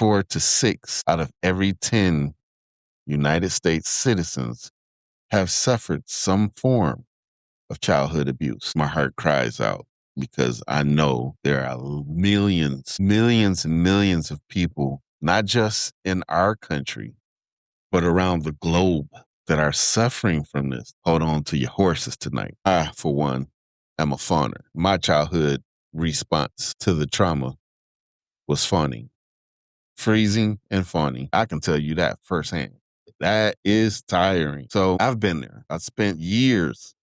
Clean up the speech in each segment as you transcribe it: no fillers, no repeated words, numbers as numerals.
4 to 6 out of every 10 United States citizens have suffered some form of childhood abuse. My heart cries out because I know there are millions, millions and millions of people, not just in our country, but around the globe that are suffering from this. Hold on to your horses tonight. I, for one, am a fawner. My childhood response to the trauma was fawning. Freezing and fawning. I can tell you that firsthand. That is tiring. So I've been there. I spent years.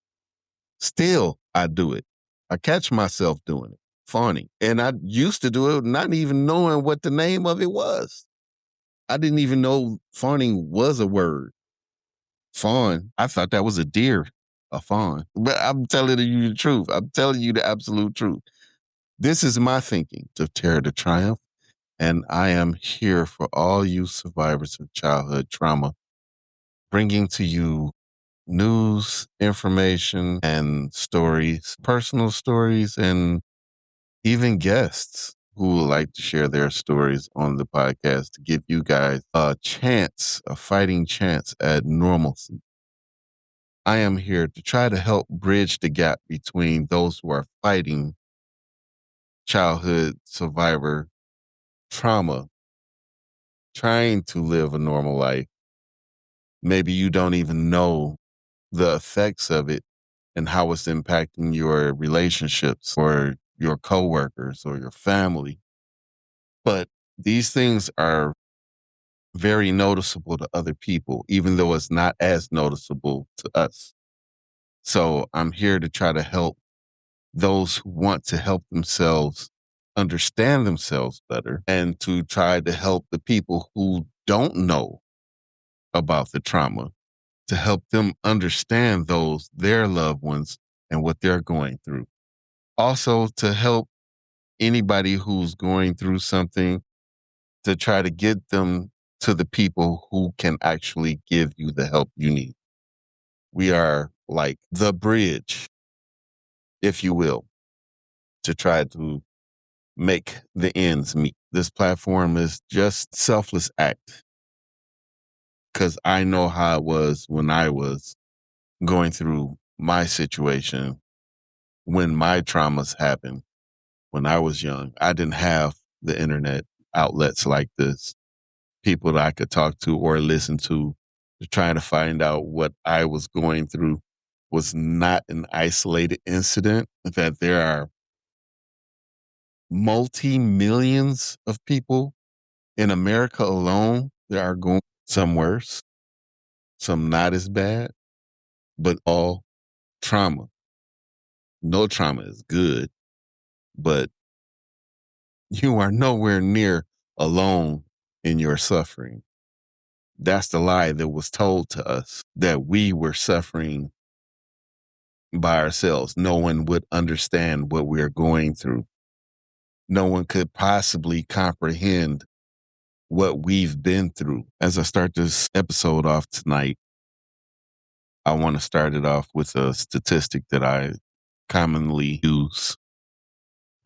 Still, I do it. I catch myself doing it, fawning. And I used to do it not even knowing what the name of it was. I didn't even know fawning was a word. Fawn. I thought that was a deer, a fawn. But I'm telling you the truth. I'm telling you the absolute truth. This is my thinking of Terror to Triumph. And I am here for all you survivors of childhood trauma, bringing to you news, information, and stories, personal stories, and even guests who would like to share their stories on the podcast to give you guys a chance, a fighting chance at normalcy. I am here to try to help bridge the gap between those who are fighting childhood survivor trauma, trying to live a normal life. Maybe you don't even know the effects of it and how it's impacting your relationships or your coworkers or your family. But these things are very noticeable to other people, even though it's not as noticeable to us. So I'm here to try to help those who want to help themselves understand themselves better and to try to help the people who don't know about the trauma to help them understand their loved ones and what they're going through. Also to help anybody who's going through something to try to get them to the people who can actually give you the help you need. We are like the bridge, if you will, to try to make the ends meet. This platform is just selfless act because I know how it was when I was going through my situation, when my traumas happened, when I was young. I didn't have the internet outlets like this, people that I could talk to or listen to try to find out what I was going through was not an isolated incident, that there are multi-millions of people in America alone that are going, some worse, some not as bad, but all trauma. No trauma is good, but you are nowhere near alone in your suffering. That's the lie that was told to us, that we were suffering by ourselves. No one would understand what we're going through. No one could possibly comprehend what we've been through. As I start this episode off tonight, I want to start it off with a statistic that I commonly use.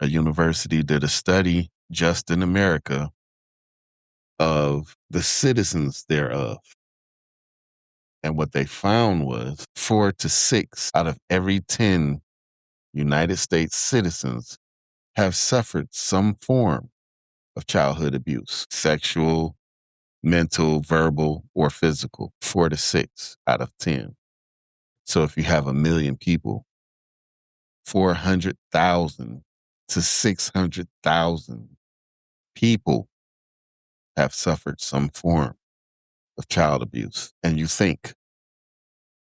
A university did a study just in America of the citizens thereof. And what they found was 4 to 6 out of every 10 United States citizens have suffered some form of childhood abuse, sexual, mental, verbal, or physical. 4 to 6 out of 10. So if you have 1 million people, 400,000 to 600,000 people have suffered some form of child abuse. And you think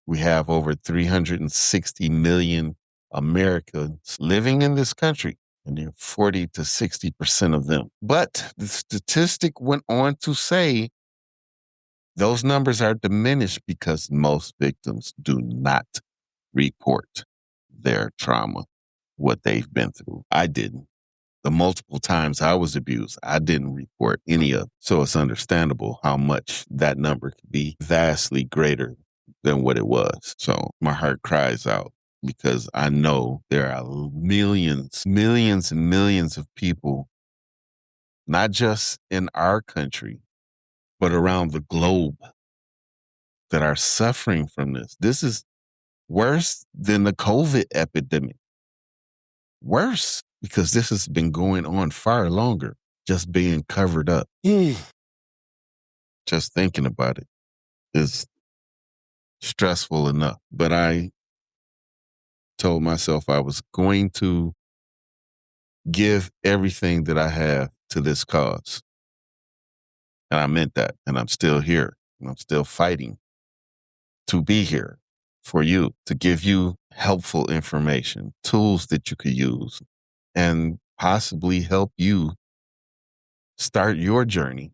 we have over 360 million Americans living in this country, and they're 40 to 60% of them. But the statistic went on to say those numbers are diminished because most victims do not report their trauma, what they've been through. I didn't. The multiple times I was abused, I didn't report any of it. So it's understandable how much that number could be vastly greater than what it was. So my heart cries out because I know there are millions, millions and millions of people, not just in our country, but around the globe that are suffering from this. This is worse than the COVID epidemic. Worse, because this has been going on far longer, just being covered up. Just thinking about it is stressful enough. But I told myself I was going to give everything that I have to this cause. And I meant that. And I'm still here. And I'm still fighting to be here for you, to give you helpful information, tools that you could use, and possibly help you start your journey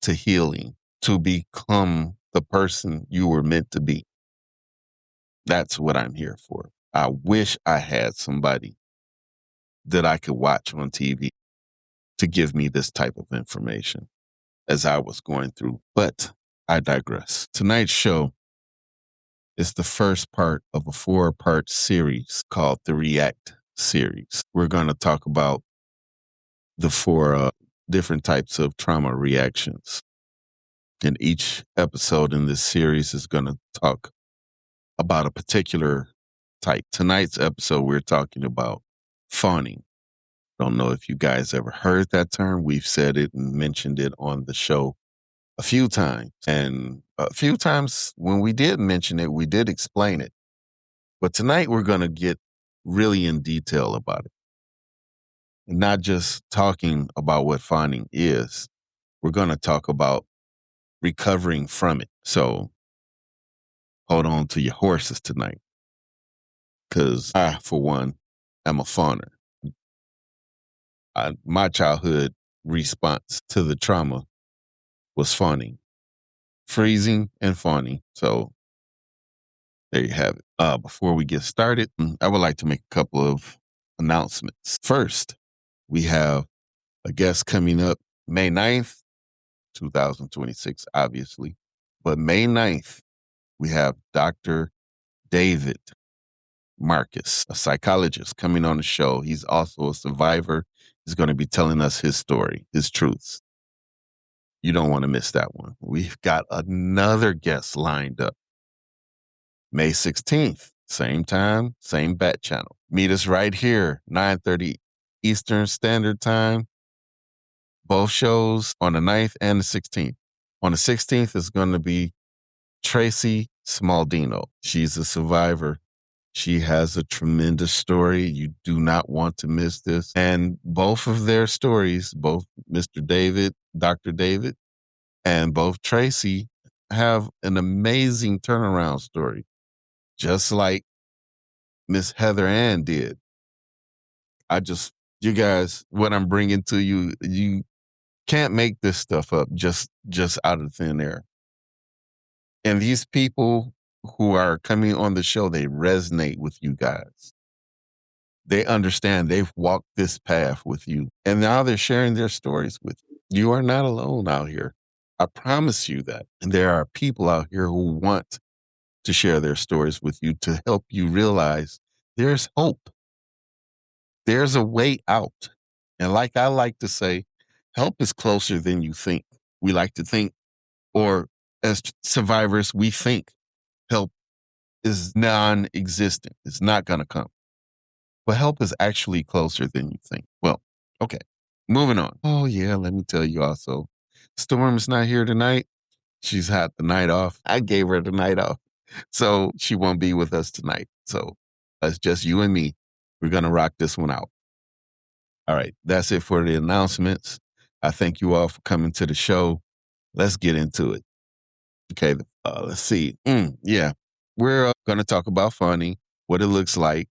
to healing, to become the person you were meant to be. That's what I'm here for. I wish I had somebody that I could watch on TV to give me this type of information as I was going through. But I digress. Tonight's show is the first part of a 4-part series called the React series. We're going to talk about the 4 different types of trauma reactions. And each episode in this series is going to talk about a particular type. Tonight's episode, we're talking about fawning. Don't know if you guys ever heard that term. We've said it and mentioned it on the show a few times. And a few times when we did mention it, we did explain it. But tonight we're going to get really in detail about it. And not just talking about what fawning is. We're going to talk about recovering from it. So hold on to your horses tonight. Because I, for one, am a fawner. My childhood response to the trauma was fawning, freezing and fawning. So there you have it. Before we get started, I would like to make a couple of announcements. First, we have a guest coming up May 9th, 2026, obviously. But May 9th, we have Dr. David Marcus, a psychologist, coming on the show. He's also a survivor. He's going to be telling us his story, his truths. You don't want to miss that one. We've got another guest lined up. May 16th, same time, same bat channel. Meet us right here, 9:30 Eastern Standard Time. Both shows on the 9th and the 16th. On the 16th is going to be Tracy Smaldino. She's a survivor. She has a tremendous story. You do not want to miss this. And both of their stories, both Mr. David, Dr. David, and both Tracy have an amazing turnaround story, just like Miss Heather Ann did. You guys, what I'm bringing to you, you can't make this stuff up just out of thin air. And these people who are coming on the show, they resonate with you guys. They understand, they've walked this path with you, and now they're sharing their stories with you. You are not alone out here. I promise you that. And there are people out here who want to share their stories with you to help you realize there's hope. There's a way out. And like I like to say, help is closer than you think. We like to think, or as survivors, we think help is non-existent. It's not going to come. But help is actually closer than you think. Well, okay, moving on. Oh, yeah, let me tell you also, Storm's not here tonight. She's had the night off. I gave her the night off. So she won't be with us tonight. So that's just you and me. We're going to rock this one out. All right, that's it for the announcements. I thank you all for coming to the show. Let's get into it. Okay, let's see. Yeah, we're going to talk about fawning, what it looks like,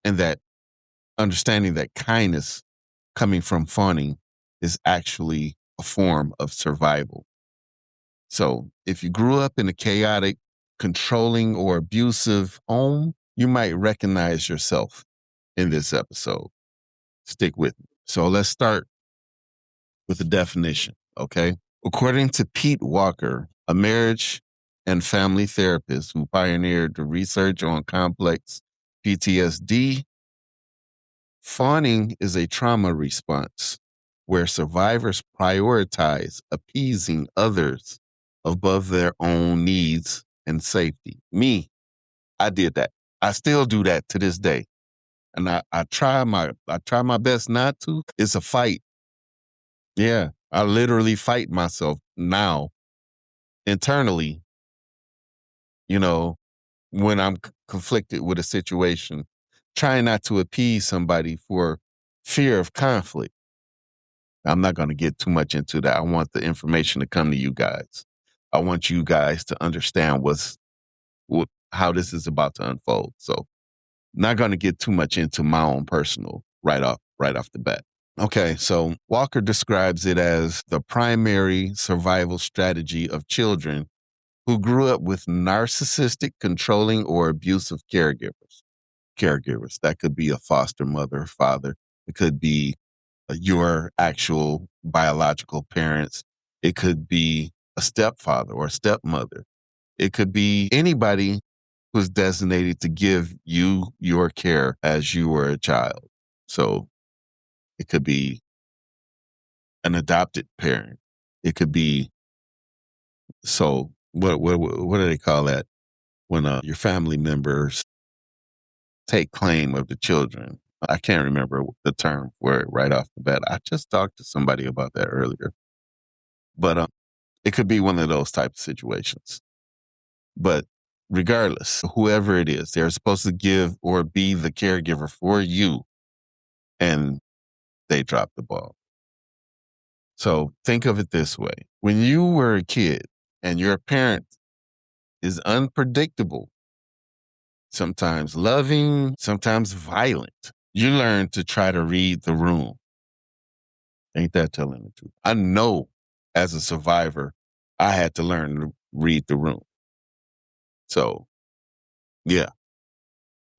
and that understanding that kindness coming from fawning is actually a form of survival. So if you grew up in a chaotic, controlling, or abusive home, you might recognize yourself in this episode. Stick with me. So let's start with the definition, okay? According to Pete Walker, a marriage and family therapist who pioneered the research on complex PTSD, fawning is a trauma response where survivors prioritize appeasing others above their own needs and safety. Me, I did that. I still do that to this day. And I try my best not to. It's a fight. Yeah. I literally fight myself now internally, you know, when I'm conflicted with a situation, trying not to appease somebody for fear of conflict. I'm not going to get too much into that. I want the information to come to you guys. I want you guys to understand how this is about to unfold. So, not going to get too much into my own personal right off the bat. Okay, so Walker describes it as the primary survival strategy of children who grew up with narcissistic, controlling, or abusive caregivers. Caregivers. That could be a foster mother, father. It could be your actual biological parents. It could be a stepfather or a stepmother. It could be anybody who's designated to give you your care as you were a child. So it could be an adopted parent. It could be what do they call that when your family members take claim of the children? I can't remember the term for it right off the bat. I just talked to somebody about that earlier, but it could be one of those type of situations. But regardless, whoever it is, they're supposed to give or be the caregiver for you, and they drop the ball. So think of it this way. When you were a kid and your parent is unpredictable, sometimes loving, sometimes violent, you learn to try to read the room. Ain't that telling the truth? I know as a survivor, I had to learn to read the room. So, yeah,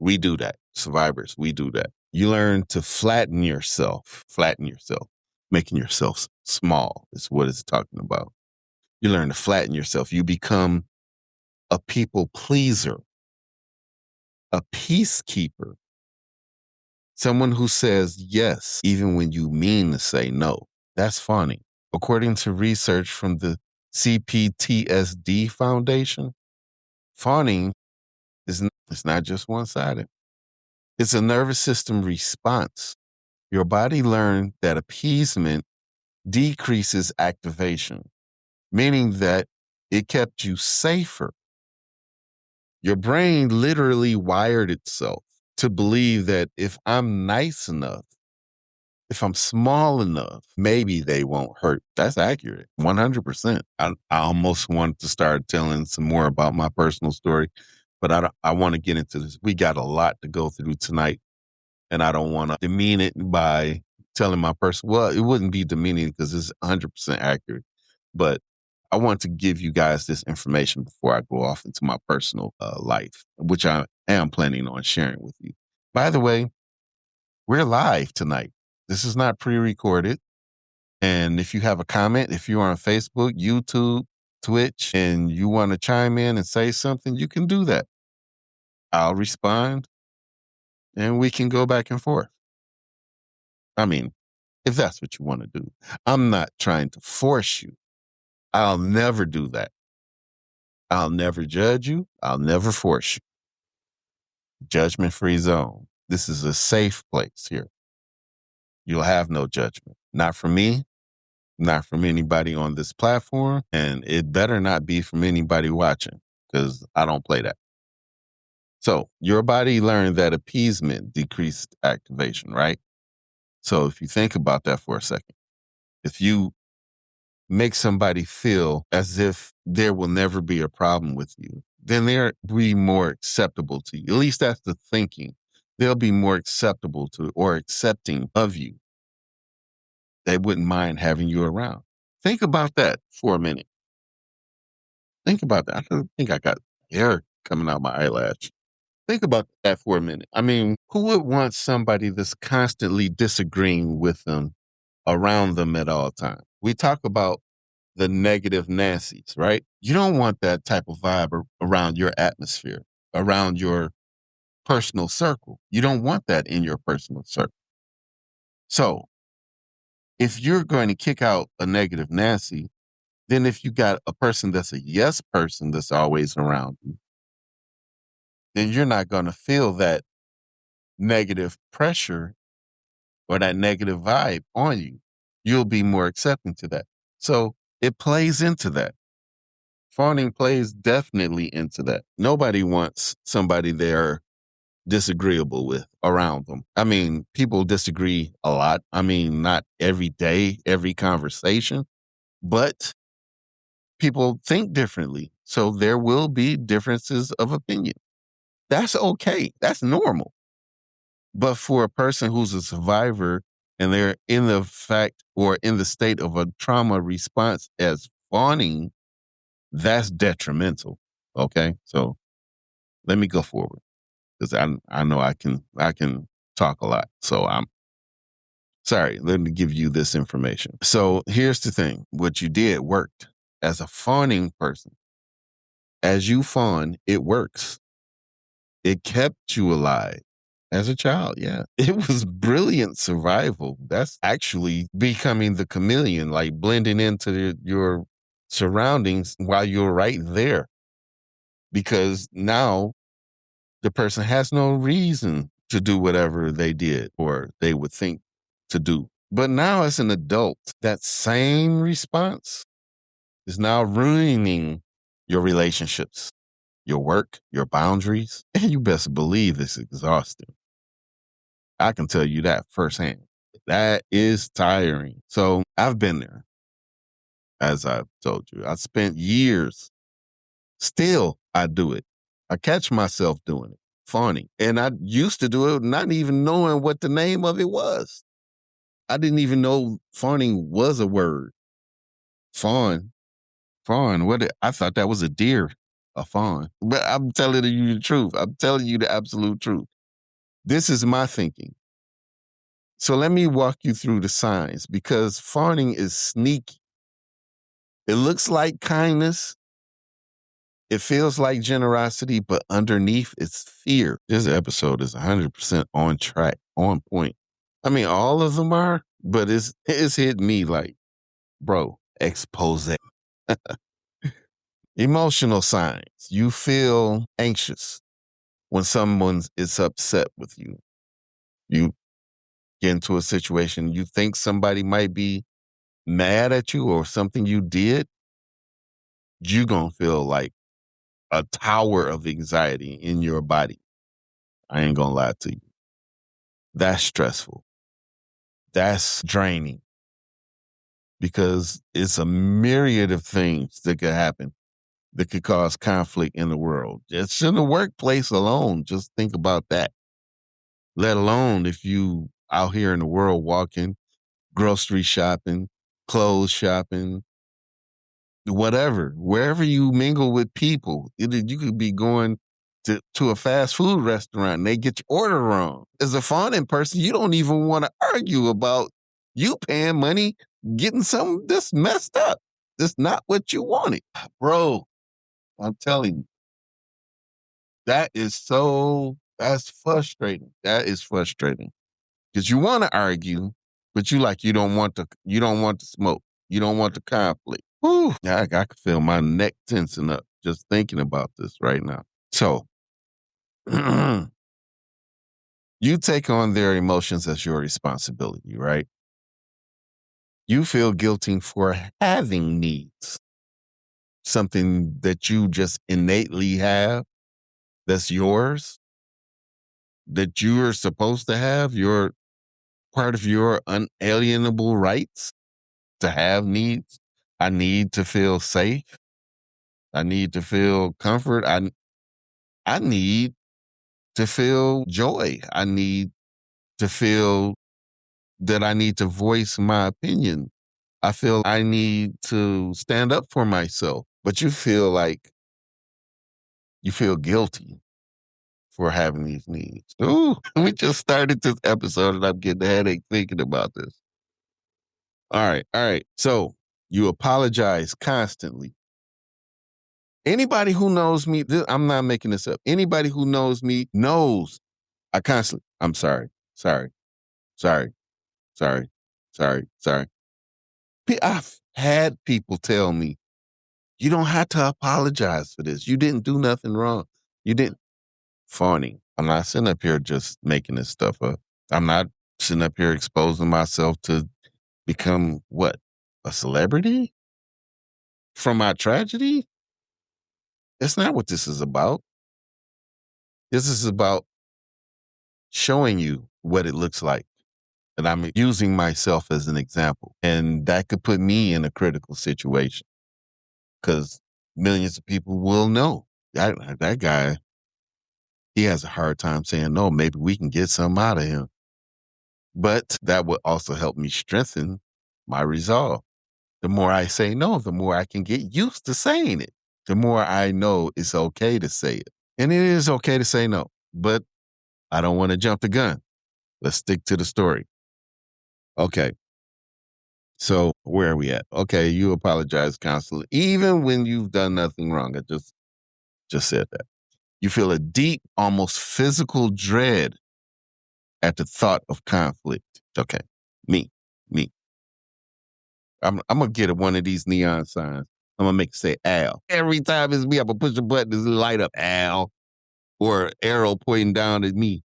we do that. Survivors, we do that. You learn to flatten yourself, making yourself small is what it's talking about. You learn to flatten yourself. You become a people pleaser, a peacekeeper, someone who says yes, even when you mean to say no. That's fawning. According to research from the CPTSD Foundation, fawning it's not just one-sided. It's a nervous system response. Your body learned that appeasement decreases activation, meaning that it kept you safer. Your brain literally wired itself to believe that if I'm nice enough, if I'm small enough, maybe they won't hurt. That's accurate, 100%. I almost wanted to start telling some more about my personal story, but I want to get into this. We got a lot to go through tonight, and I don't want to demean it by telling my person. Well, it wouldn't be demeaning because it's 100% accurate, but I want to give you guys this information before I go off into my personal life, which I am planning on sharing with you. By the way, we're live tonight. This is not pre-recorded. And if you have a comment, if you're on Facebook, YouTube, Twitch, and you want to chime in and say something, you can do that. I'll respond and we can go back and forth. I mean, if that's what you want to do. I'm not trying to force you. I'll never do that. I'll never judge you. I'll never force you. Judgment-free zone. This is a safe place here. You'll have no judgment. Not from me, not from anybody on this platform, and it better not be from anybody watching because I don't play that. So your body learned that appeasement decreased activation, right? So if you think about that for a second, if you make somebody feel as if there will never be a problem with you, then they'll be more acceptable to you. At least that's the thinking. They'll be more acceptable to or accepting of you. They wouldn't mind having you around. Think about that for a minute. Think about that. I think I got hair coming out my eyelash. Think about that for a minute. I mean, who would want somebody that's constantly disagreeing with them around them at all times? We talk about the negative Nancy's, right? You don't want that type of vibe around your atmosphere, around your personal circle. You don't want that in your personal circle. So If you're going to kick out a negative Nancy, then if you got a person that's a yes person that's always around you, then you're not going to feel that negative pressure or that negative vibe on you. You'll be more accepting to that. So it plays into that. Fawning plays definitely into that. Nobody wants somebody they're disagreeable with around them. I mean, people disagree a lot. I mean, not every day, every conversation, but people think differently. So there will be differences of opinion. That's okay. That's normal. But for a person who's a survivor and they're in the fact or in the state of a trauma response as fawning, that's detrimental. Okay. So let me go forward because I know I can talk a lot. So I'm sorry. Let me give you this information. So here's the thing. What you did worked as a fawning person. As you fawn, it works. It kept you alive. As a child, yeah. It was brilliant survival. That's actually becoming the chameleon, like blending into your surroundings while you're right there. Because now the person has no reason to do whatever they did or they would think to do. But now, as an adult, that same response is now ruining your relationships, your work, your boundaries, and you best believe it's exhausting. I can tell you that firsthand. That is tiring. So I've been there, as I've told you. I spent years, still, I do it. I catch myself doing it, fawning. And I used to do it not even knowing what the name of it was. I didn't even know fawning was a word. Fawn, fawn. I thought that was a deer, a fawn. But I'm telling you the truth. I'm telling you the absolute truth. This is my thinking. So let me walk you through the signs because fawning is sneaky. It looks like kindness. It feels like generosity, but underneath it's fear. This episode is 100% on track, on point. I mean, all of them are, but it's hit me like, bro, expose. Emotional signs. You feel anxious when someone is upset with you. You get into a situation, you think somebody might be mad at you or something you did, you're going to feel like a tower of anxiety in your body. I ain't going to lie to you. That's stressful. That's draining because it's a myriad of things that could happen that could cause conflict in the world. Just in the workplace alone, just think about that. Let alone if you out here in the world walking, grocery shopping, clothes shopping, whatever, wherever you mingle with people, you could be going to a fast food restaurant and they get your order wrong. As a fawning person, you don't even want to argue about you paying money, getting something that's messed up. That's not what you wanted. Bro, I'm telling you, that's frustrating. That is frustrating. Because you want to argue, but you don't want the smoke. You don't want the conflict. Whew, I can feel my neck tensing up just thinking about this right now. So you take on their emotions as your responsibility, right? You feel guilty for having needs, something that you just innately have that's yours, that you're supposed to have, your part of your unalienable rights to have needs. I need to feel safe. I need to feel comfort. I need to feel joy. I need to feel that I need to voice my opinion. I feel I need to stand up for myself. But you feel like you feel guilty for having these needs. Ooh, we just started this episode and I'm getting a headache thinking about this. All right, all right. So you apologize constantly. Anybody who knows me, I'm not making this up. Anybody who knows me knows I'm sorry, sorry, sorry, sorry. Sorry. I've had people tell me, you don't have to apologize for this. You didn't do nothing wrong. You didn't. Fawning. I'm not sitting up here just making this stuff up. I'm not sitting up here exposing myself to become what? A celebrity from my tragedy? That's not what this is about. This is about showing you what it looks like. And I'm using myself as an example. And that could put me in a critical situation because millions of people will know that guy, he has a hard time saying no. Maybe we can get something out of him. But that would also help me strengthen my resolve. The more I say no, the more I can get used to saying it. The more I know it's okay to say it. And it is okay to say no, but I don't want to jump the gun. Let's stick to the story. Okay. So where are we at? Okay, you apologize constantly, even when you've done nothing wrong. I just said that. You feel a deep, almost physical dread at the thought of conflict. Okay, me. I'm gonna get one of these neon signs. I'm gonna make it say Al. Every time it's me, I'm gonna push the button to light up Al or arrow pointing down at me.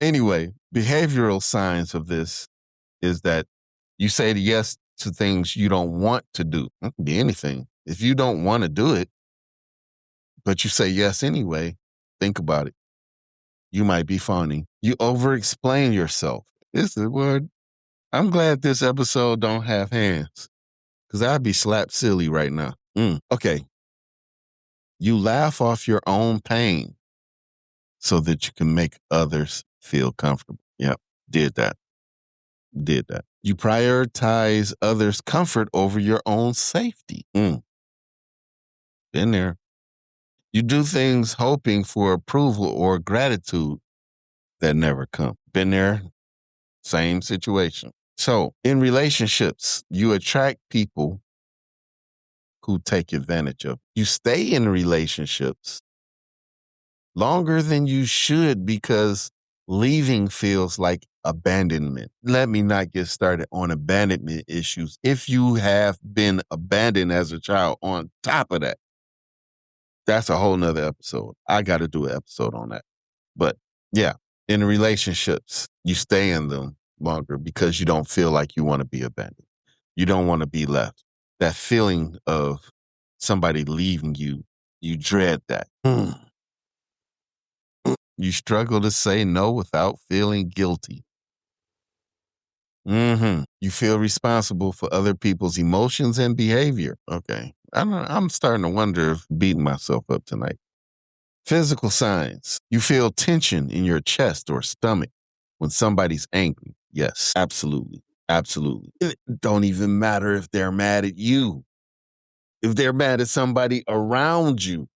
Anyway, behavioral signs of this is that you say yes to things you don't want to do. It can be anything. If you don't want to do it, but you say yes anyway, think about it. You might be fawning. You over-explain yourself. This is what I'm glad this episode don't have hands because I'd be slapped silly right now. Okay. You laugh off your own pain so that you can make others feel comfortable. Yep. Did that. You prioritize others' comfort over your own safety. Been there. You do things hoping for approval or gratitude that never come. Been there. Same situation. So in relationships, you attract people who take advantage of. You stay in relationships longer than you should because leaving feels like abandonment. Let me not get started on abandonment issues. If you have been abandoned as a child, on top of that, that's a whole nother episode. I got to do an episode on that. But yeah, in relationships, you stay in them longer because you don't feel like you want to be abandoned. You don't want to be left. That feeling of somebody leaving you, you dread that. You struggle to say no without feeling guilty. You feel responsible for other people's emotions and behavior. Okay. I'm starting to wonder if beating myself up tonight. Physical signs. You feel tension in your chest or stomach when somebody's angry. Yes, absolutely. It don't even matter if they're mad at you. If they're mad at somebody around you,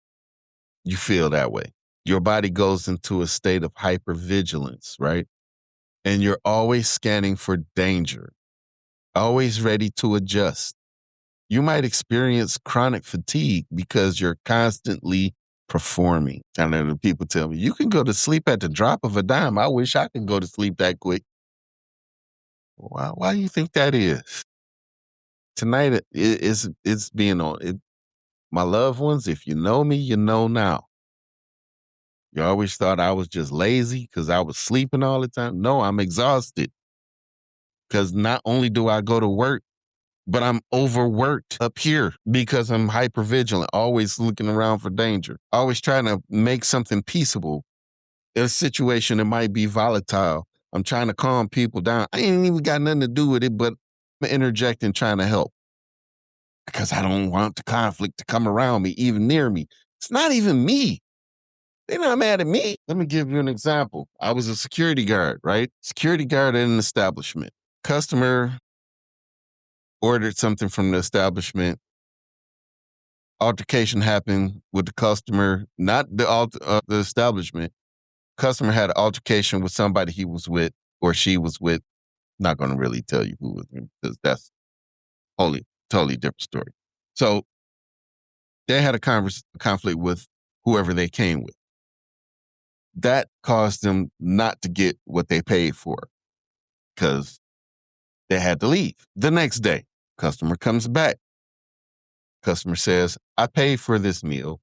you feel that way. Your body goes into a state of hypervigilance, right? And you're always scanning for danger, always ready to adjust. You might experience chronic fatigue because you're constantly performing. I know the people tell me, you can go to sleep at the drop of a dime. I wish I could go to sleep that quick. Why do you think that is? Tonight it's being on it. My loved ones, if you know me, you know now. You always thought I was just lazy because I was sleeping all the time. No, I'm exhausted. Because not only do I go to work, but I'm overworked up here because I'm hypervigilant, always looking around for danger, always trying to make something peaceable in a situation that might be volatile. I'm trying to calm people down. I ain't even got nothing to do with it, but I'm interjecting, trying to help because I don't want the conflict to come around me, even near me. It's not even me. They're not mad at me. Let me give you an example. I was a security guard, right? Security guard at an establishment. Customer ordered something from the establishment. Altercation happened with the customer, not the establishment. Customer had an altercation with somebody he was with or she was with. Not going to really tell you who was because that's totally different story. So they had a conflict with whoever they came with. That caused them not to get what they paid for because They had to leave. The next day, customer comes back. Customer says, I paid for this meal.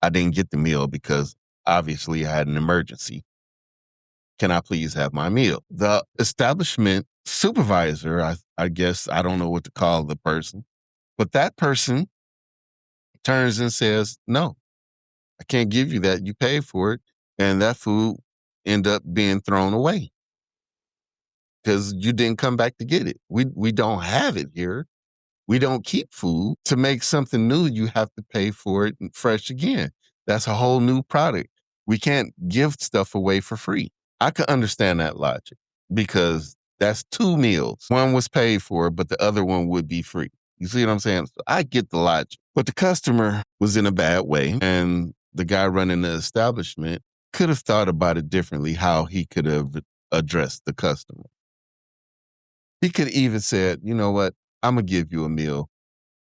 I didn't get the meal because obviously I had an emergency. Can I please have my meal? The establishment supervisor, I guess, I don't know what to call the person, but that person turns and says, no, I can't give you that. You paid for it. And that food end up being thrown away because you didn't come back to get it. We don't have it here. We don't keep food. To make something new, you have to pay for it fresh again. That's a whole new product. We can't give stuff away for free. I could understand that logic because that's two meals. One was paid for, but the other one would be free. You see what I'm saying? So I get the logic. But the customer was in a bad way, and the guy running the establishment could have thought about it differently, how he could have addressed the customer. He could even said, you know what? I'm going to give you a meal.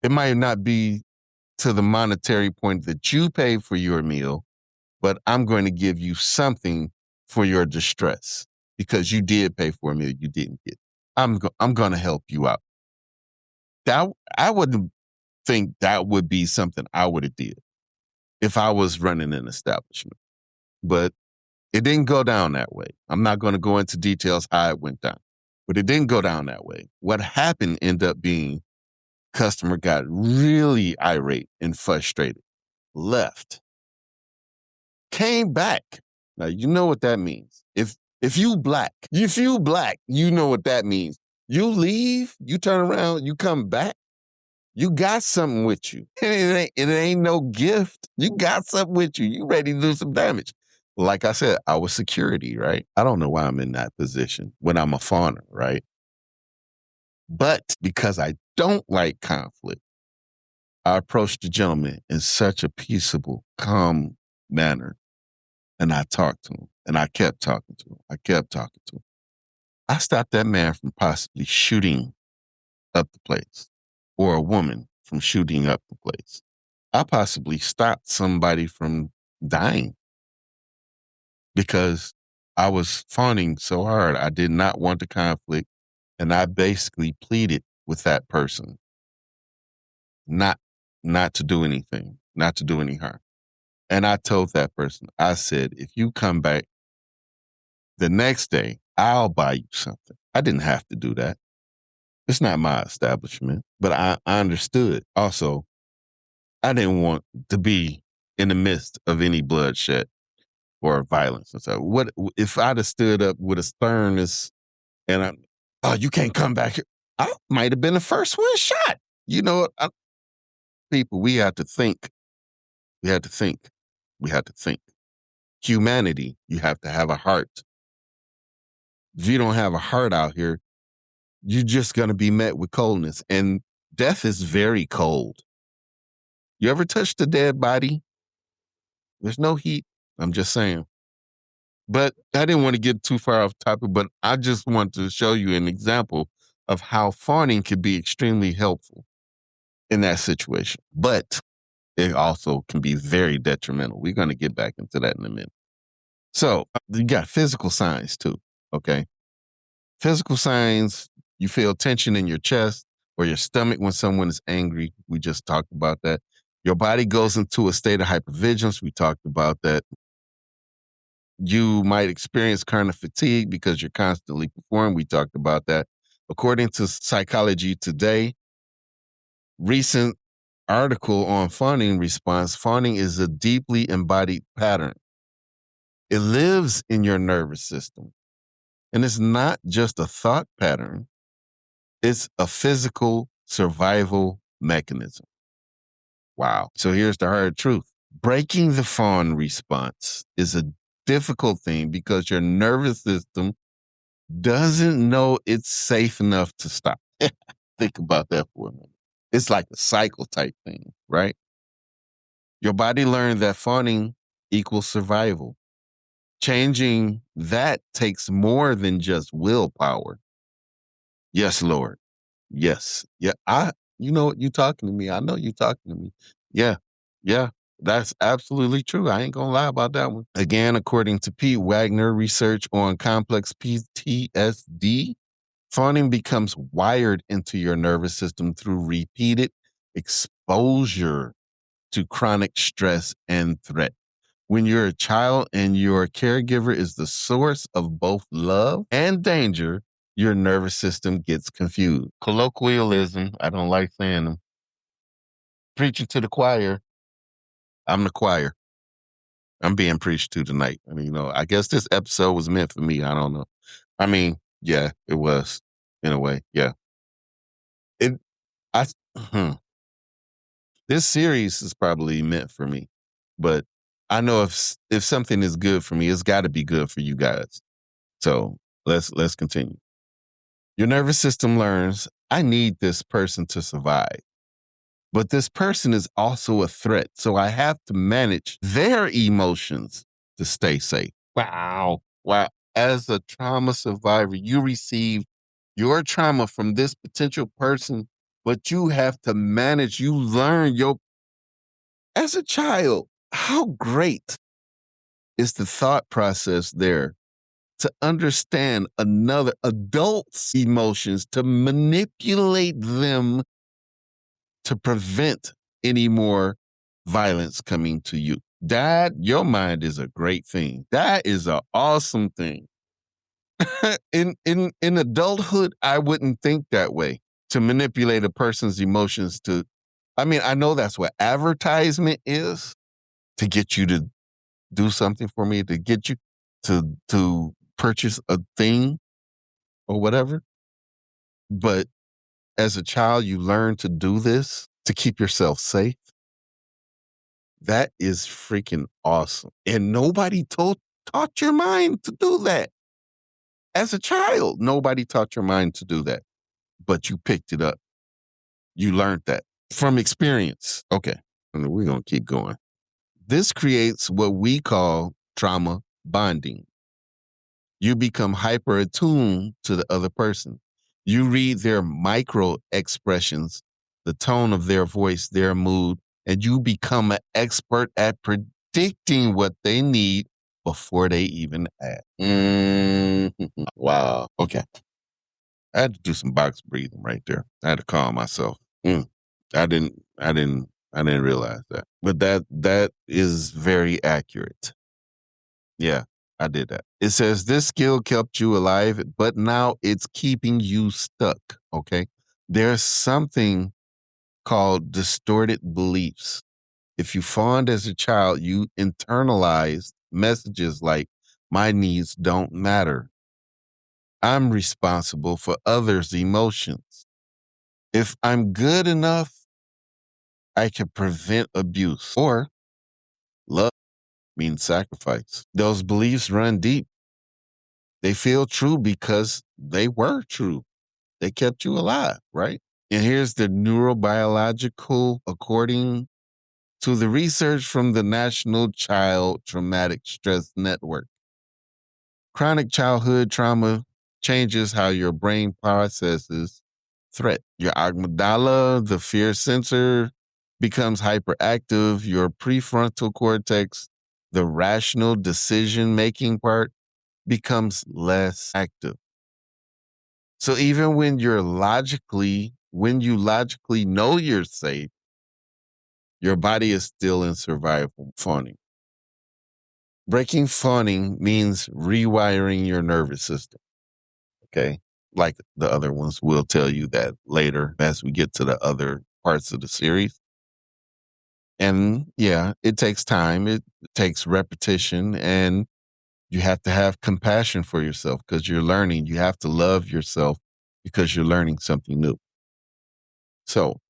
It might not be to the monetary point that you pay for your meal, but I'm going to give you something for your distress because you did pay for a meal you didn't get. I'm going to help you out. That I wouldn't think that would be something I would have did if I was running an establishment, but it didn't go down that way. I'm not going to go into details how it went down, but it didn't go down that way. What happened ended up being customer got really irate and frustrated, left, came back. Now you know what that means. If you black, you know what that means. You leave, you turn around, you come back, you got something with you. It ain't no gift. You got something with you. You ready to do some damage. Like I said, I was security, right? I don't know why I'm in that position when I'm a fawner, right? But because I don't like conflict, I approached the gentleman in such a peaceable, calm manner. And I talked to him, and I kept talking to him. I stopped that man from possibly shooting up the place or a woman from shooting up the place. I possibly stopped somebody from dying because I was fawning so hard. I did not want the conflict. And I basically pleaded with that person not to do anything, not to do any harm. And I told that person, I said, if you come back the next day, I'll buy you something. I didn't have to do that. It's not my establishment, but I understood. Also, I didn't want to be in the midst of any bloodshed or violence. And so what if I'd have stood up with a sternness and you can't come back here. I might have been the first one shot. You know, people, we have to think. We had to think. We had to think. Humanity, you have to have a heart. If you don't have a heart out here, you're just going to be met with coldness. And death is very cold. You ever touched a dead body? There's no heat. I'm just saying. But I didn't want to get too far off topic, but I just want to show you an example of how fawning could be extremely helpful in that situation. But it also can be very detrimental. We're going to get back into that in a minute. So you got physical signs too, okay? Physical signs, you feel tension in your chest or your stomach when someone is angry. We just talked about that. Your body goes into a state of hypervigilance. We talked about that. You might experience chronic fatigue because you're constantly performing. We talked about that. According to Psychology Today, recent article on fawning response, fawning is a deeply embodied pattern. It lives in your nervous system. And it's not just a thought pattern, it's a physical survival mechanism. Wow. So here's the hard truth. Breaking the fawn response is a difficult thing because your nervous system doesn't know it's safe enough to stop. Think about that for a minute. It's like a cycle type thing, right? Your body learned that fawning equals survival. Changing that takes more than just willpower. Yes, Lord. Yes. Yeah. You know what? You talking to me. I know you talking to me. Yeah. Yeah. That's absolutely true. I ain't gonna lie about that one. Again, according to Pete Wagner, research on complex PTSD, Fawning becomes wired into your nervous system through repeated exposure to chronic stress and threat. When you're a child and your caregiver is the source of both love and danger, your nervous system gets confused. Colloquialism, I don't like saying them. Preaching to the choir. I'm the choir. I'm being preached to tonight. I mean, I guess this episode was meant for me. I don't know. I mean, yeah, it was in a way. Yeah. It, I, hmm. This series is probably meant for me, but I know if something is good for me, it's got to be good for you guys. So let's continue. Your nervous system learns, I need this person to survive, but this person is also a threat. So I have to manage their emotions to stay safe. Wow. Wow. As a trauma survivor, you receive your trauma from this potential person, but you have to manage, you learn as a child, how great is the thought process there to understand another adult's emotions, to manipulate them to prevent any more violence coming to you. Dad, your mind is a great thing. That is an awesome thing. in adulthood, I wouldn't think that way. To manipulate a person's emotions I know that's what advertisement is, to get you to do something for me, to get you to purchase a thing or whatever. But as a child, you learn to do this to keep yourself safe. That is freaking awesome. And nobody taught your mind to do that. As a child, nobody taught your mind to do that. But you picked it up. You learned that from experience. Okay. We're going to keep going. This creates what we call trauma bonding. You become hyper attuned to the other person. You read their micro expressions, the tone of their voice, their mood, and you become an expert at predicting what they need before they even ask. Wow. Okay. I had to do some box breathing right there. I had to calm myself. I didn't realize that. But that is very accurate. Yeah, I did that. It says this skill kept you alive, but now it's keeping you stuck. Okay. There's something called distorted beliefs. If you fawned as a child, you internalized messages like, my needs don't matter. I'm responsible for others' emotions. If I'm good enough, I can prevent abuse. Or love means sacrifice. Those beliefs run deep. They feel true because they were true. They kept you alive, right? And here's the neurobiological, according to the research from the National Child Traumatic Stress Network. Chronic childhood trauma changes how your brain processes threat. Your amygdala, the fear sensor, becomes hyperactive. Your prefrontal cortex, the rational decision making part, becomes less active. So even when you logically know you're safe, your body is still in survival fawning. Breaking fawning means rewiring your nervous system. Okay. Like the other ones, will tell you that later as we get to the other parts of the series. And yeah, it takes time. It takes repetition, and you have to have compassion for yourself because you're learning. You have to love yourself because you're learning something new. So,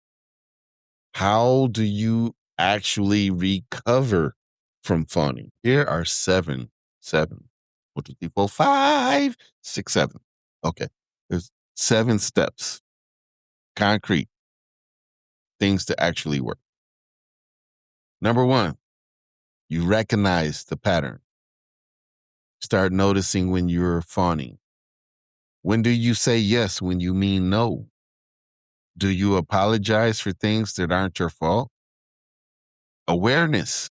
how do you actually recover from fawning? Here are seven. 1, 2, 3, 4, 5, 6, 7. Okay. There's 7 steps, concrete things to actually work. Number 1, you recognize the pattern. Start noticing when you're fawning. When do you say yes when you mean no? Do you apologize for things that aren't your fault? Awareness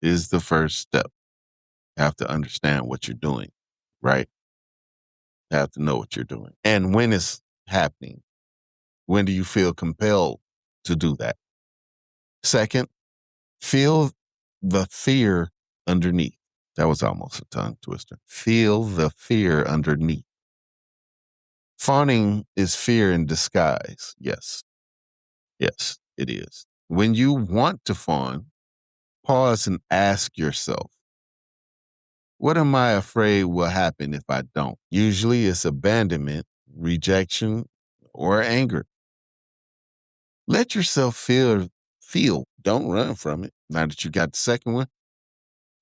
is the first step. You have to understand what you're doing, right? have to know what you're doing and when it's happening. When do you feel compelled to do that? Second, feel the fear underneath. That was almost a tongue twister. Feel the fear underneath. Fawning is fear in disguise. Yes. Yes, it is. When you want to fawn, pause and ask yourself, what am I afraid will happen if I don't? Usually it's abandonment, rejection, or anger. Let yourself feel. Don't run from it. Now that you got the second one,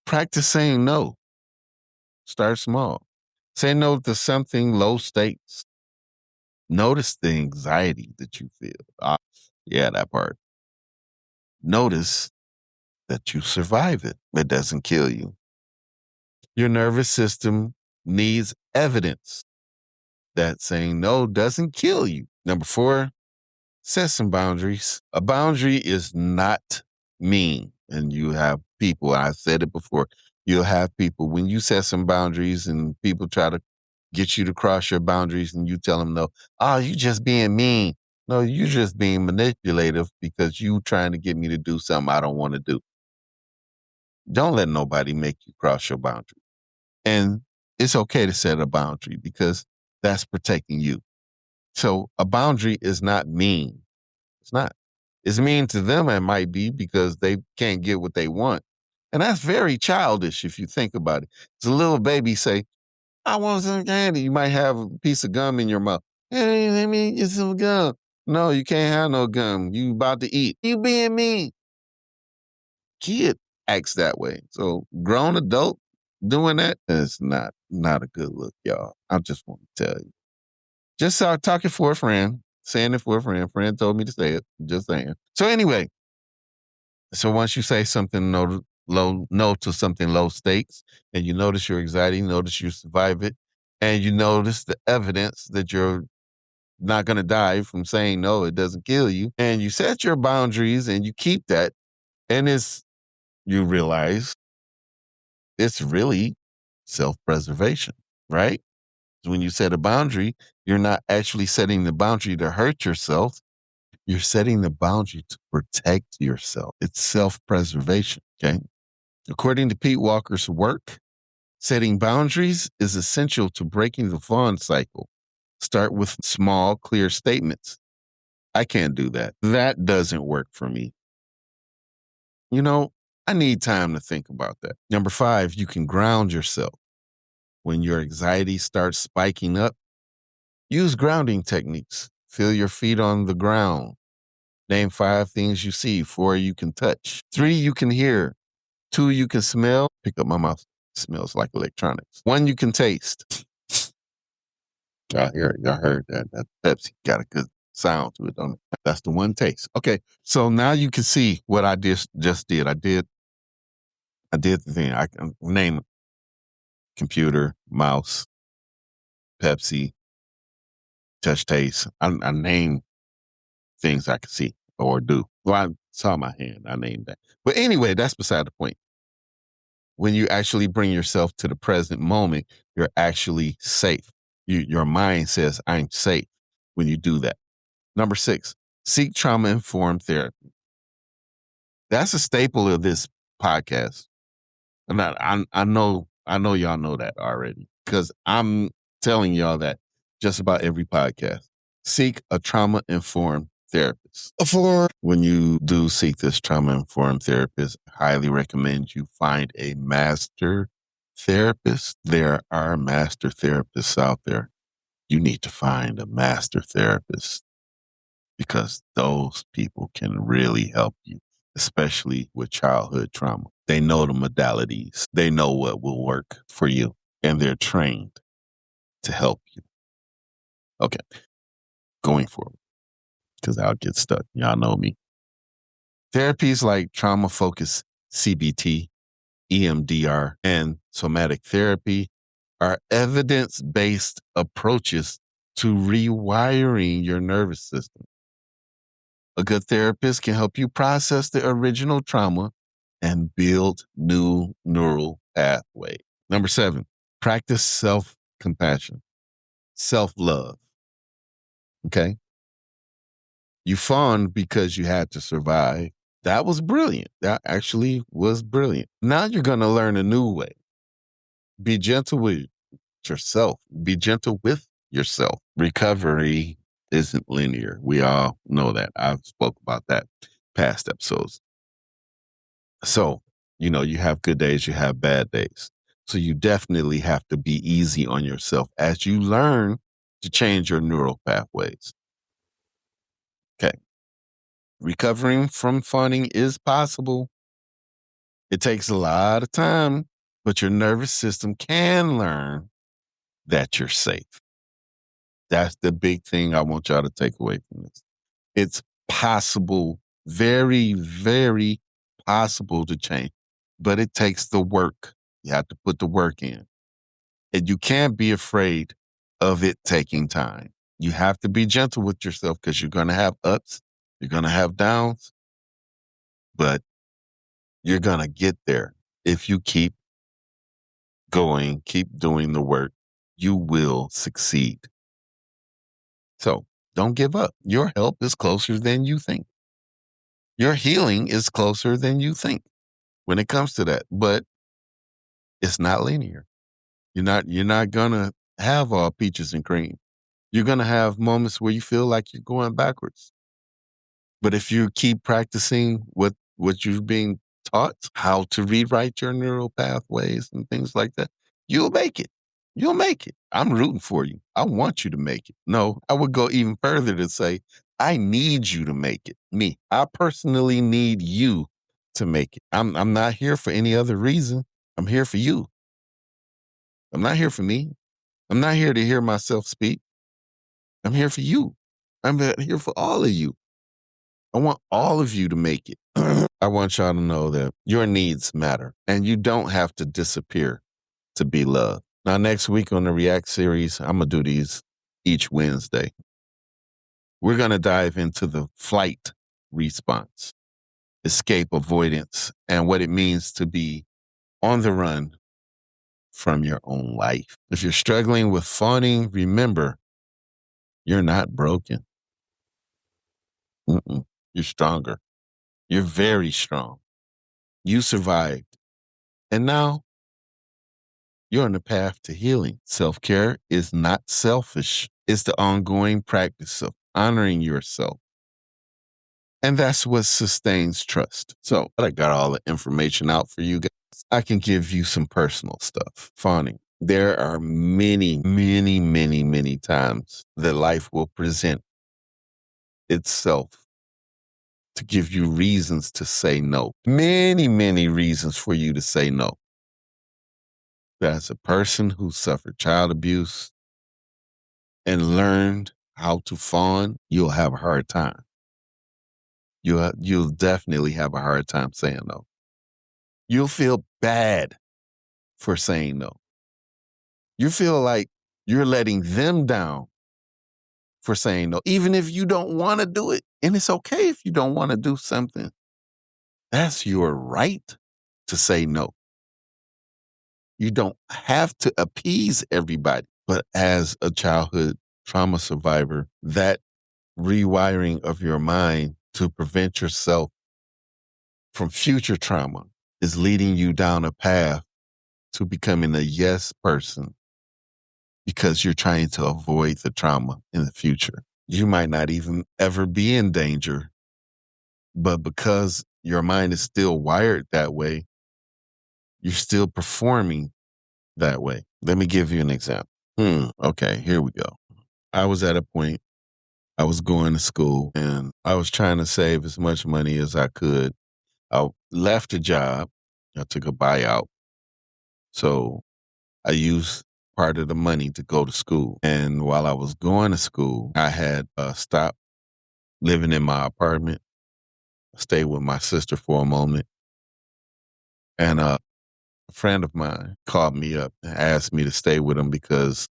practice saying no. Start small. Say no to something low stakes. Notice the anxiety that you feel. Yeah, that part. Notice that you survive it. It doesn't kill you. Your nervous system needs evidence that saying no doesn't kill you. Number 4, set some boundaries. A boundary is not mean. And you have people, I've said it before, you'll have people, when you set some boundaries and people try to get you to cross your boundaries and you tell them no, oh, you just being mean. No, you're just being manipulative because you trying to get me to do something I don't want to do. Don't let nobody make you cross your boundary. And it's okay to set a boundary because that's protecting you. So a boundary is not mean. It's not. It's mean to them, it might be because they can't get what they want. And that's very childish if you think about it. It's a little baby say, I want some candy. You might have a piece of gum in your mouth. Hey, let me get some gum. No, you can't have no gum. You about to eat. You being mean. Kid acts that way. So grown adult doing that is not a good look, y'all. I just want to tell you. Just talking for a friend, saying it for a friend. Friend told me to say it. Just saying. So anyway, so once you say something no to something low stakes, and you notice your anxiety, notice you survive it, and you notice the evidence that you're not going to die from saying no, it doesn't kill you, and you set your boundaries and you keep that, and you realize it's really self-preservation, right? When you set a boundary, you're not actually setting the boundary to hurt yourself. You're setting the boundary to protect yourself. It's self-preservation, okay? According to Pete Walker's work, setting boundaries is essential to breaking the fawn cycle. Start with small, clear statements. I can't do that. That doesn't work for me. You know, I need time to think about that. Number 5, you can ground yourself. When your anxiety starts spiking up, use grounding techniques. Feel your feet on the ground. Name 5 things you see. 4 you can touch. 3 you can hear. 2 you can smell. Pick up my mouth. Smells like electronics. 1 you can taste. Y'all heard that. That Pepsi got a good sound to it, don't it? That's the one taste. Okay, so now you can see what I just did. I did the thing. I can name computer, mouse, Pepsi, touch, taste. I named things I could see or do. Well, I saw my hand. I named that. But anyway, that's beside the point. When you actually bring yourself to the present moment, you're actually safe. Your mind says, I'm safe when you do that. Number 6, seek trauma-informed therapy. That's a staple of this podcast. And I know y'all know that already because I'm telling y'all that just about every podcast. Seek a trauma-informed therapist. When you do seek this trauma-informed therapist, I highly recommend you find a master therapist. There are master therapists out there. You need to find a master therapist because those people can really help you, especially with childhood trauma. They know the modalities. They know what will work for you, and they're trained to help you. Okay, going forward, because I'll get stuck. Y'all know me. Therapies like trauma-focused CBT, EMDR, and somatic therapy are evidence-based approaches to rewiring your nervous system. A good therapist can help you process the original trauma and build new neural pathways. Number 7, practice self-compassion. self-love. Okay. You fawned because you had to survive. That was brilliant. That actually was brilliant. Now you're going to learn a new way. Be gentle with yourself. Be gentle with yourself. Recovery isn't linear. We all know that. I've spoke about that past episodes. So, you have good days, you have bad days. So you definitely have to be easy on yourself as you learn to change your neural pathways. Okay. Recovering from fawning is possible. It takes a lot of time, but your nervous system can learn that you're safe. That's the big thing I want y'all to take away from this. It's possible, very, very possible to change, but it takes the work. You have to put the work in. And you can't be afraid of it taking time. You have to be gentle with yourself because you're going to have ups, you're going to have downs, but you're going to get there. If you keep going, keep doing the work, you will succeed. So don't give up. Your help is closer than you think. Your healing is closer than you think when it comes to that, but it's not linear. You're not gonna have all peaches and cream. You're gonna have moments where you feel like you're going backwards. But if you keep practicing what you're being taught, how to rewrite your neural pathways and things like that, you'll make it. You'll make it. I'm rooting for you. I want you to make it. No, I would go even further to say, I need you to make it. Me, I personally need you to make it. I'm not here for any other reason. I'm here for you. I'm not here for me. I'm not here to hear myself speak. I'm here for you. I'm here for all of you. I want all of you to make it. I want y'all to know that your needs matter and you don't have to disappear to be loved. Now, next week on the React series, I'm going to do these each Wednesday. We're going to dive into the flight response, escape avoidance, and what it means to be on the run from your own life. If you're struggling with fawning, remember, you're not broken. You're stronger. You're very strong. You survived. And now you're on the path to healing. Self-care is not selfish. It's the ongoing practice of honoring yourself. And that's what sustains trust. So I got all the information out for you guys. I can give you some personal stuff. Fawning. There are many, many, many, many times that life will present itself to give you reasons to say no. Many, many reasons for you to say no. As a person who suffered child abuse and learned how to fawn, you'll have a hard time. You'll definitely have a hard time saying no. You'll feel bad for saying no. You feel like you're letting them down for saying no, even if you don't want to do it. And it's okay if you don't want to do something. That's your right to say no. You don't have to appease everybody. But as a childhood trauma survivor, that rewiring of your mind to prevent yourself from future trauma is leading you down a path to becoming a yes person because you're trying to avoid the trauma in the future. You might not even ever be in danger, but because your mind is still wired that way, you're still performing that way. Let me give you an example. Okay, here we go. I was at a point, I was going to school and I was trying to save as much money as I could. I left a job. I took a buyout. So I used part of the money to go to school. And while I was going to school, I had stopped living in my apartment, stayed with my sister for a moment. And a friend of mine called me up and asked me to stay with him because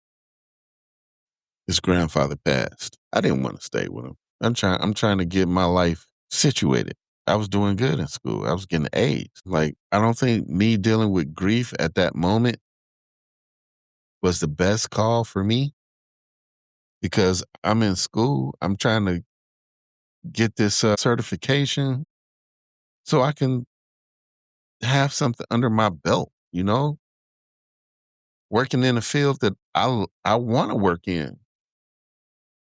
his grandfather passed. I didn't want to stay with him. I'm trying to get my life situated. I was doing good in school. I was getting A's. Like, I don't think me dealing with grief at that moment was the best call for me. because I'm in school. I'm trying to get this certification so I can have something under my belt, working in a field that I want to work in,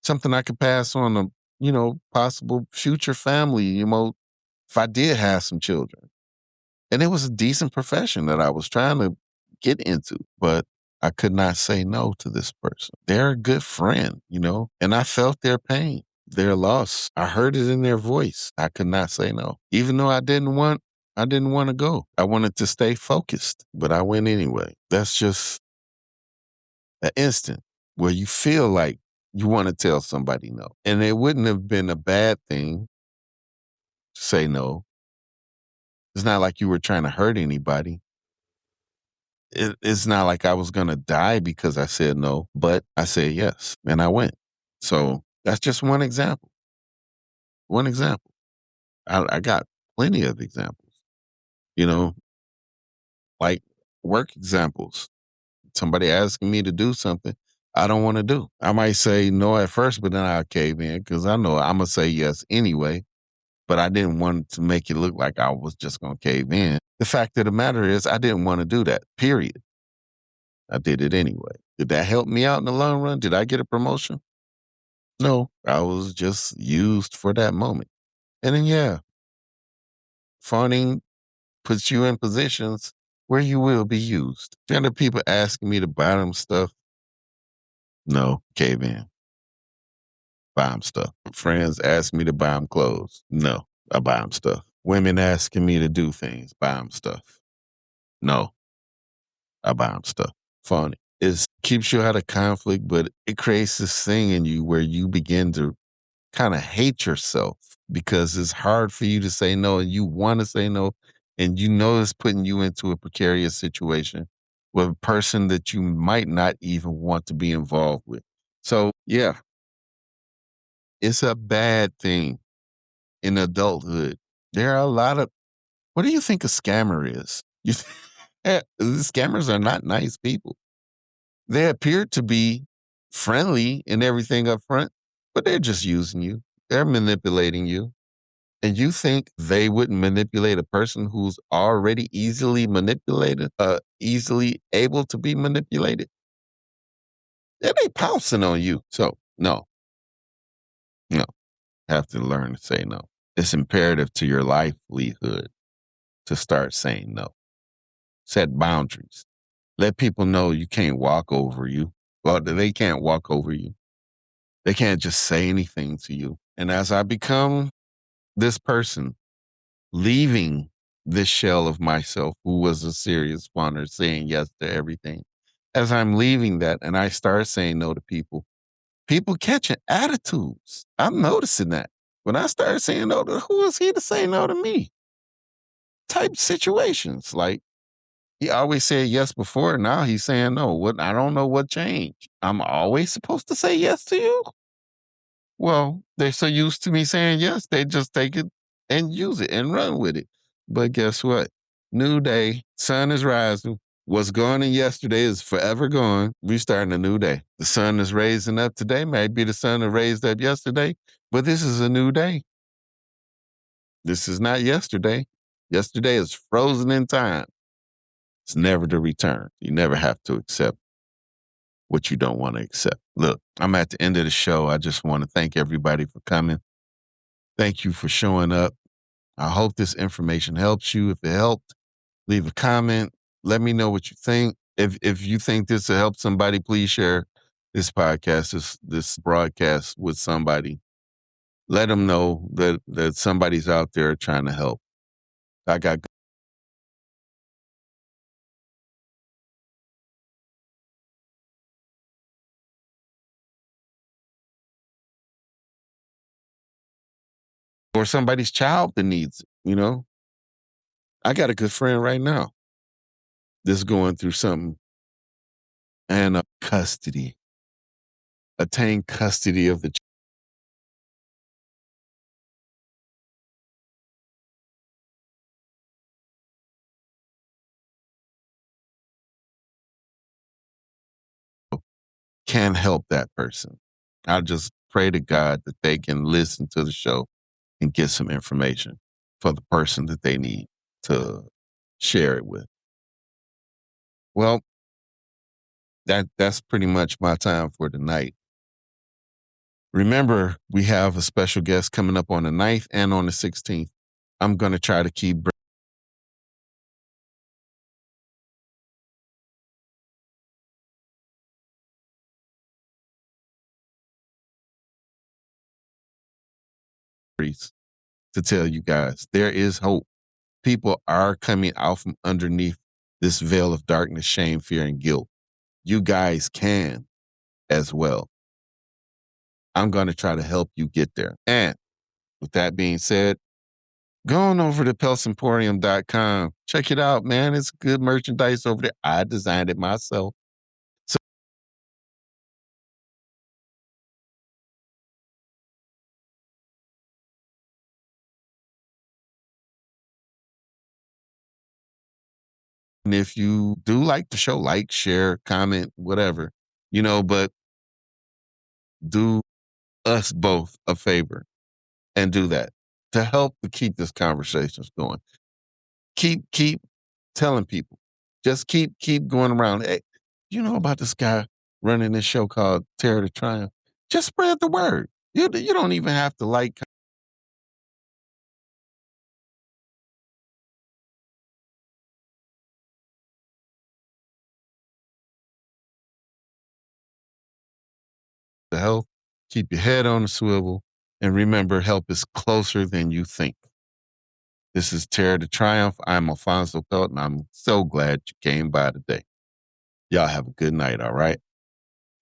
something I could pass on to, possible future family, if I did have some children. And it was a decent profession that I was trying to get into, but I could not say no to this person. They're a good friend, and I felt their pain, their loss. I heard it in their voice. I could not say no. Even though I didn't want to go. I wanted to stay focused, but I went anyway. That's just an instant where you feel like you want to tell somebody no. And it wouldn't have been a bad thing to say no. It's not like you were trying to hurt anybody. It's not like I was going to die because I said no, but I said yes and I went. So that's just one example. One example. I got plenty of examples, you know, like work examples. Somebody asking me to do something I don't want to do. I might say no at first, but then I'll cave in because I know I'm going to say yes anyway. But I didn't want to make it look like I was just going to cave in. The fact of the matter is, I didn't want to do that, period. I did it anyway. Did that help me out in the long run? Did I get a promotion? No, I was just used for that moment. And then, yeah, fawning puts you in positions where you will be used. There are people asking me to buy them stuff. No, cave in, buy them stuff. Friends ask me to buy them clothes. No, I buy them stuff. Women asking me to do things, buy them stuff. No, I buy them stuff. Fawning is keeps you out of conflict, but it creates this thing in you where you begin to kind of hate yourself because it's hard for you to say no and you want to say no and it's putting you into a precarious situation with a person that you might not even want to be involved with. So, yeah, it's a bad thing in adulthood. There are a lot of what do you think a scammer is? Scammers are not nice people. They appear to be friendly and everything up front, but they're just using you. They're manipulating you. And you think they wouldn't manipulate a person who's already easily manipulated, easily able to be manipulated? Then they pouncing on you. So no, no, have to learn to say no. It's imperative to your livelihood to start saying no. Set boundaries. Let people know you can't walk over you. Well, they can't walk over you. They can't just say anything to you. And as I become this person, leaving this shell of myself who was a serious spawner saying yes to everything. As I'm leaving that and I start saying no to people, people catching attitudes. I'm noticing that. When I start saying no to who is he to say no to me? Type situations. Like he always said yes before, now he's saying no. What I don't know what changed. I'm always supposed to say yes to you? Well, they're so used to me saying yes, they just take it and use it and run with it. But guess what? New day, sun is rising. What's gone in yesterday is forever gone. We starting a new day. The sun is raising up today. Maybe the sun that raised up yesterday, but this is a new day. This is not yesterday. Yesterday is frozen in time. It's never to return. You never have to accept what you don't want to accept. Look, I'm at the end of the show. I just want to thank everybody for coming. Thank you for showing up. I hope this information helps you. If it helped, leave a comment. Let me know what you think. If you think this will help somebody, please share this podcast, this broadcast with somebody. Let them know that somebody's out there trying to help. I got or somebody's child that needs it. I got a good friend right now that's going through something and custody, attain custody of the can help that person. I just pray to God that they can listen to the show and get some information for the person that they need to share it with. Well, that's pretty much my time for tonight. Remember, we have a special guest coming up on the 9th and on the 16th. I'm going to try to keep to tell you guys there is hope. People are coming out from underneath this veil of darkness, shame, fear, and guilt. You guys can as well. I'm going to try to help you get there. And with that being said, go on over to pelsemporium.com. Check it out, man. It's good merchandise over there. I designed it myself. So and if you do like the show, like, share, comment, whatever, but do us both a favor and do that to help to keep this conversations going. Keep telling people. Just keep going around. Hey, you know about this guy running this show called Terror to Triumph? Just spread the word. You don't even have to like the health. Keep your head on the swivel. And remember, help is closer than you think. This is Terror to Triumph. I'm Alfonso Pelt, and I'm so glad you came by today. Y'all have a good night, all right?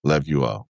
Love you all.